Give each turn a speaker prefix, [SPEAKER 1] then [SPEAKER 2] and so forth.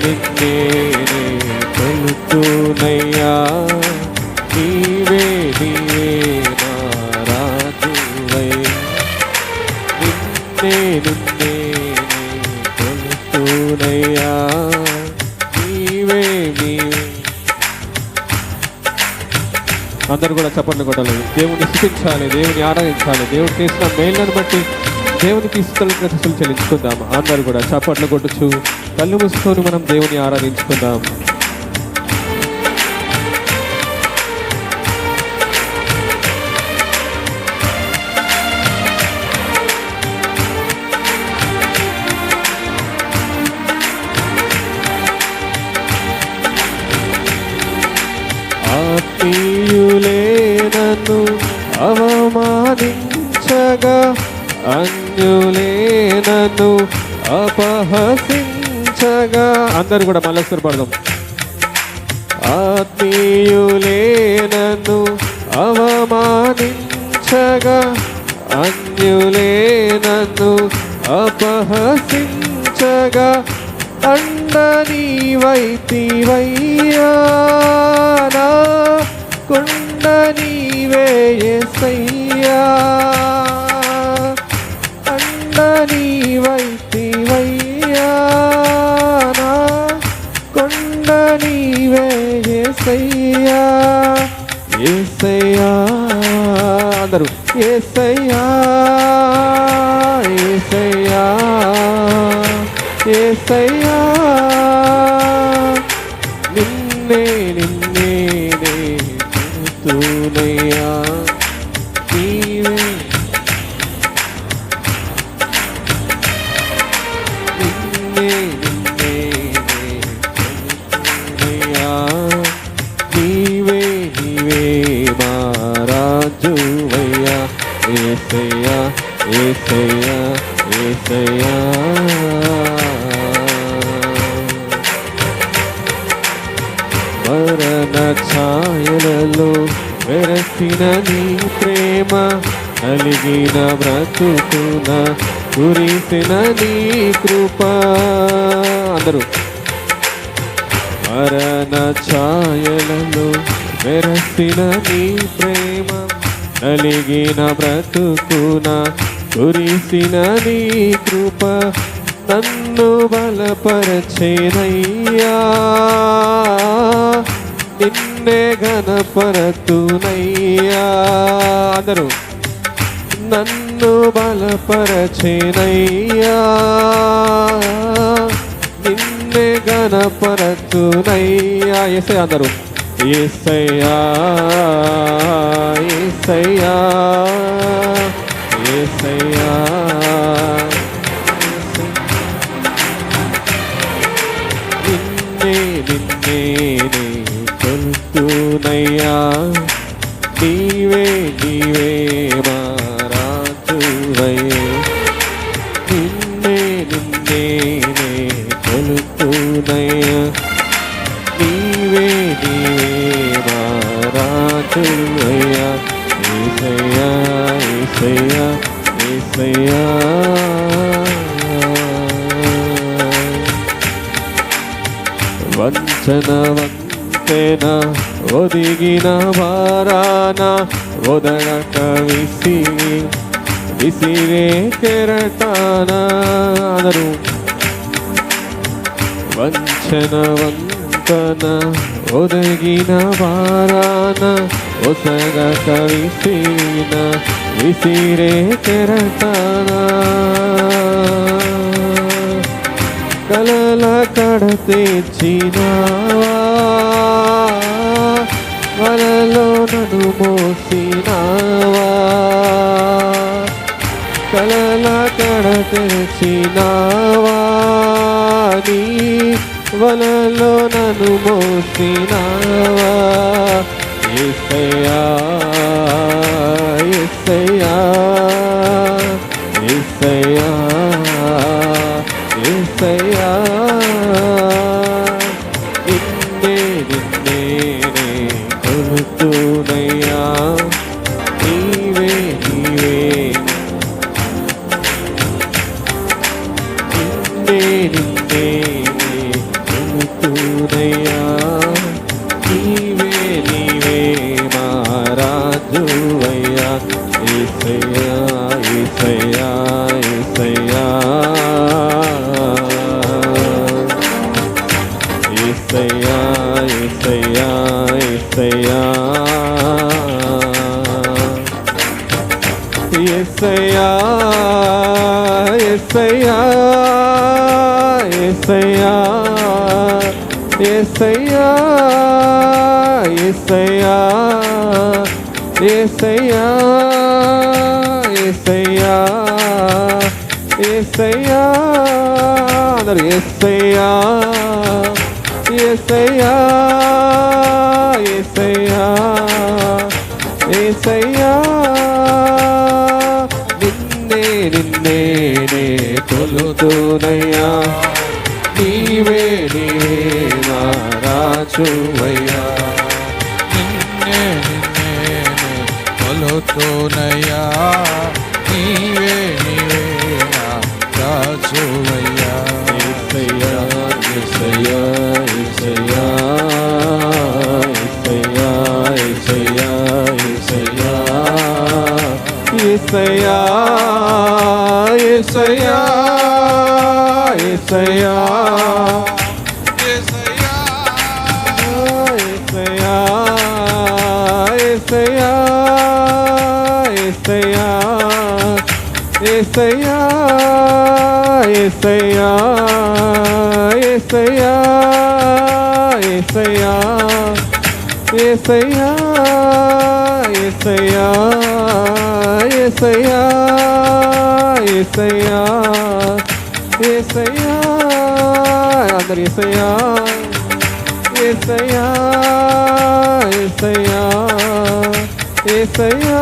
[SPEAKER 1] నిన్నే కొలుతునయ్యా, నీవే నీవే నా రాజువై. నిన్నే నిన్నే కొలుతునయ్యా, నీవే నీవే. అందరూ కూడా చప్పట్లు కొట్టాలి, దేవుని స్తుతించాలి, దేవుని ఆరాధించాలి. దేవుడు చేసిన మేళ్లను బట్టి దేవునికి కృతజ్ఞతలు చెల్లించుకుందాం. అందరూ కూడా చప్పట్లు కొట్టుచు కళ్ళు మూసుకొని మనం దేవుని ఆరాధించుకుందాం. ఆత్మీయులే నన్ను అవమానించగా, అన్యులే నన్ను అపహసించగా. అందరూ కూడా మళ్ళీ స్థిరపడదాం. ఆత్మీయులే నన్ను అవమానించగా, అన్యులే నన్ను అపహసించగా, అండ నీవైతివయ్యా, నా కొండ నీవే యేసయ్యా. అండ నీవైతివయ్యా, నా కొండ నీవే యేసయ్యా. యేసయ్యా అందరూ యేసయ్యా, యేసయ్యా, యేసయ్యా. నిన్నే నిన్నే కొలుతునయ్యా, నీవే నిన్నే నిన్నే కొలుతునయ్యా, నీవే నీవే మా రాజువయ్యా. యేసయ్యా యేసయ్యా యేసయ్యా. మరణ ఛాయలలో వెరసిన నీ ప్రేమ, నలిగిన బ్రతుకున కురిసిన నీ కృప. అందరూ మరణ ఛాయలలో వెరసిన నీ ప్రేమ, నలిగిన బ్రతుకున కురిసిన నీ కృప, నన్ను బలపరచేనయ్యా, నిన్నే ఘనపరతునయ్యా. అందరూ నన్ను బలపరచేనయ్యా, నిన్నే ఘనపరతునయ్యా. యేసయ్యా అందరూ యేసయ్యా యేసయ్యా యేసయ్యా. నిన్నే నిన్నే కొలుతునయ్యా, నీవే నీవే మా రాజువై. నిన్నే నిన్నే కొలుతునయ్యా, నీవే నీవే మా రాజువయ్యా. యేసయ్యా యేసయ్యా యేసయ్యా. వంచన వంతెన ఒదిగిన వారాన, ఒదడక విసిరే కెరటాన. అందరూ వంచన వంతన ఒదిగిన వారాన, ఒసగక విసిరే కెరటాన. కలల కడతీర్చినావా, వలలో నన్ను మోసినావా. కలల కడతీర్చినావా, నీ వలలో నన్ను మోసినావా. యేసయ్యా యేసయ్యా యేసయ్యా యేసయ్యా. నిన్నే నిన్నే కొలుతునయ్యా, నీవే నీవే. నిన్నే నిన్నే యేసయ్యా యేసయ్యా యేసయ్యా యేసయ్యా యేసయ్యా యేసయ్యా యేసయ్యా అందరూ యేసయ్యా యేసయ్యా యేసయ్యా యేసయ్యా నిన్నే నిన్నే నే కొలుతునయ్యా నీవే నీవే నా రాజువయ్యా
[SPEAKER 2] నిన్నే నిన్నే నే కొలుతునయ్యా నీవే నీవే నా రాజువయ్యా
[SPEAKER 1] యేసయ్యా యేసయ్యా యేసయ్యా యేసయ్యా యేసయ్యా యేసయ్యా యేసయ్యా యేసయ్యా యేసయ్యా యేసయ్యా యేసయ్యా యేసయ్యా యేసయ్యా యేసయ్యా యేసయ్యా యేసయ్యా యేసయ్యా యేసయ్యా యేసయ్యా అందరు యేసయ్యా యేసయ్యా యేసయ్యా యేసయ్యా